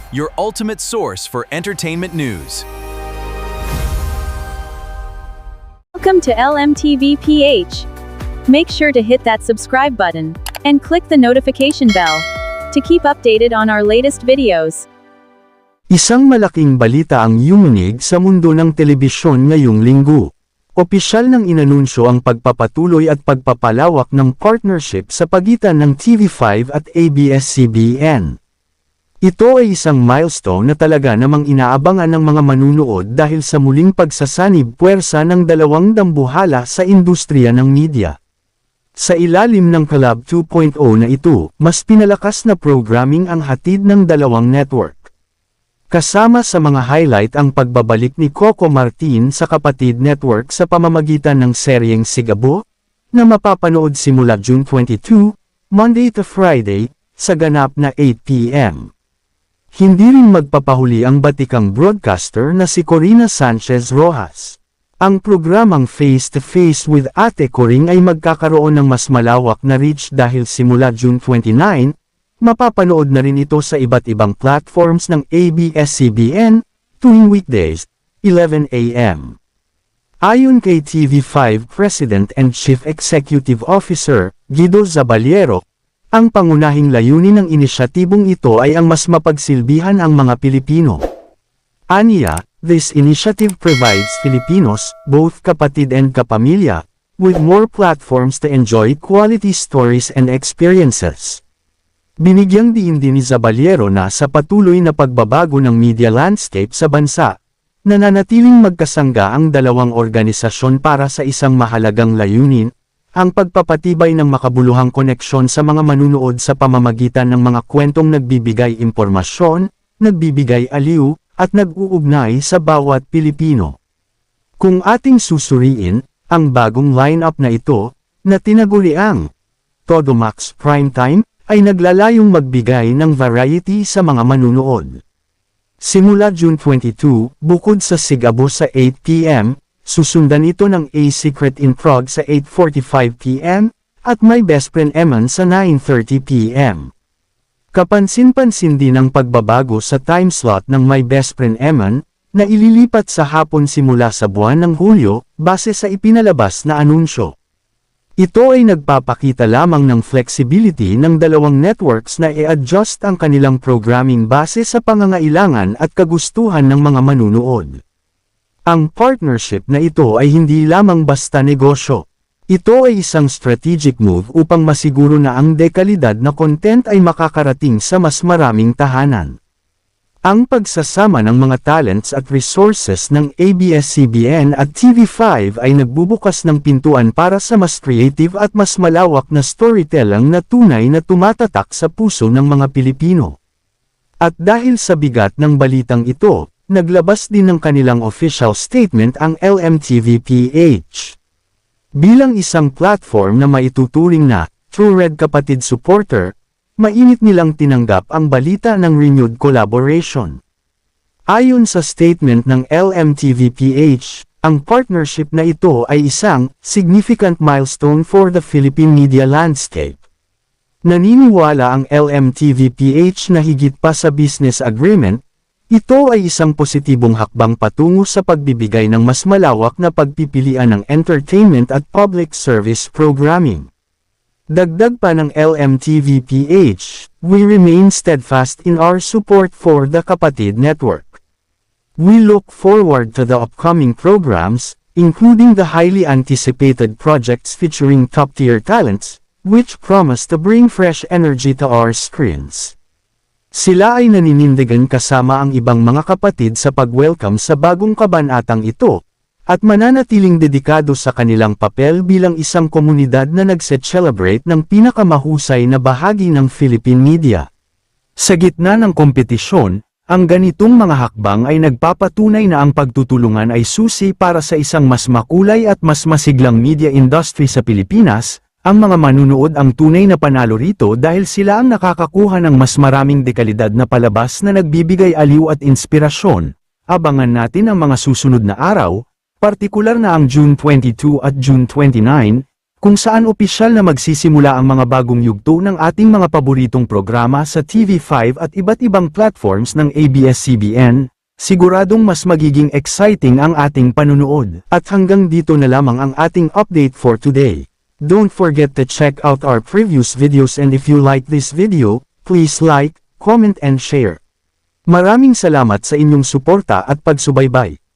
your ultimate source for entertainment news. Welcome to LMTV PH. Make sure to hit that subscribe button and click the notification bell to keep updated on our latest videos. Isang malaking balita ang yumunig sa mundo ng telebisyon ngayong linggo. Opisyal nang inanunsyo ang pagpapatuloy at pagpapalawak ng partnership sa pagitan ng TV5 at ABS-CBN. Ito ay isang milestone na talaga namang inaabangan ng mga manunood dahil sa muling pagsasanib puwersa ng dalawang dambuhala sa industriya ng media. Sa ilalim ng Collab 2.0 na ito, mas pinalakas na programming ang hatid ng dalawang network. Kasama sa mga highlight ang pagbabalik ni Coco Martin sa Kapatid Network sa pamamagitan ng seryeng Sigabo, na mapapanood simula June 22, Monday to Friday, sa ganap na 8 p.m. Hindi rin magpapahuli ang batikang broadcaster na si Corina Sanchez Rojas. Ang programang Face to Face with Ate Coring ay magkakaroon ng mas malawak na reach dahil simula June 29, mapapanood na rin ito sa iba't ibang platforms ng ABS-CBN, tuwing weekdays, 11 a.m. Ayon kay TV5 President and Chief Executive Officer, Guido Zabaliero, ang pangunahing layunin ng inisyatibong ito ay ang mas mapagsilbihan ang mga Pilipino. Aniya, this initiative provides Filipinos, both kapatid and kapamilya, with more platforms to enjoy quality stories and experiences. Binigyang diin din ni Zabaliero na sa patuloy na pagbabago ng media landscape sa bansa, nananatiling magkasangga ang dalawang organisasyon para sa isang mahalagang layunin, ang pagpapatibay ng makabuluhang koneksyon sa mga manunood sa pamamagitan ng mga kwentong nagbibigay impormasyon, nagbibigay aliw, at nag-uugnay sa bawat Pilipino. Kung ating susuriin, ang bagong lineup na ito, na tinaguriang Todo Max Primetime, ay naglalayong magbigay ng variety sa mga manunood. Simula June 22, bukod sa Sigabo sa 8 p.m., susundan ito ng A Secret in Prague sa 8:45 p.m., at My Best Friend Eman sa 9:30 p.m. Kapansin-pansin din ang pagbabago sa time slot ng My Best Friend Eman, na ililipat sa hapon simula sa buwan ng Hulyo, base sa ipinalabas na anunsyo. Ito ay nagpapakita lamang ng flexibility ng dalawang networks na i-adjust ang kanilang programming base sa pangangailangan at kagustuhan ng mga manunood. Ang partnership na ito ay hindi lamang basta negosyo. Ito ay isang strategic move upang masiguro na ang dekalidad na content ay makakarating sa mas maraming tahanan. Ang pagsasama ng mga talents at resources ng ABS-CBN at TV5 ay nagbubukas ng pintuan para sa mas creative at mas malawak na storytelling na tunay na tumatatak sa puso ng mga Pilipino. At dahil sa bigat ng balitang ito, naglabas din ng kanilang official statement ang LMTV-PH. Bilang isang platform na maituturing na True Red Kapatid supporter, mainit nilang tinanggap ang balita ng renewed collaboration. Ayon sa statement ng LMTV-PH, ang partnership na ito ay isang significant milestone for the Philippine media landscape. Naniniwala ang LMTV-PH na higit pa sa business agreement, ito ay isang positibong hakbang patungo sa pagbibigay ng mas malawak na pagpipilian ng entertainment at public service programming. Dagdag pa ng LMTV-PH, we remain steadfast in our support for the Kapatid Network. We look forward to the upcoming programs, including the highly anticipated projects featuring top-tier talents, which promise to bring fresh energy to our screens. Sila ay naninindigan kasama ang ibang mga kapatid sa pag-welcome sa bagong kabanatang ito, at mananatiling dedikado sa kanilang papel bilang isang komunidad na nagse-celebrate ng pinakamahusay na bahagi ng Philippine media. Sa gitna ng kompetisyon, ang ganitong mga hakbang ay nagpapatunay na ang pagtutulungan ay susi para sa isang mas makulay at mas masiglang media industry sa Pilipinas. Ang mga manunood ang tunay na panalo rito dahil sila ang nakakakuha ng mas maraming dekalidad na palabas na nagbibigay aliw at inspirasyon. Abangan natin ang mga susunod na araw, partikular na ang June 22 at June 29, kung saan opisyal na magsisimula ang mga bagong yugto ng ating mga paboritong programa sa TV5 at iba't ibang platforms ng ABS-CBN, siguradong mas magiging exciting ang ating panunood. At hanggang dito na lamang ang ating update for today. Don't forget to check out our previous videos, and if you like this video, please like, comment and share. Maraming salamat sa inyong suporta at pagsubaybay.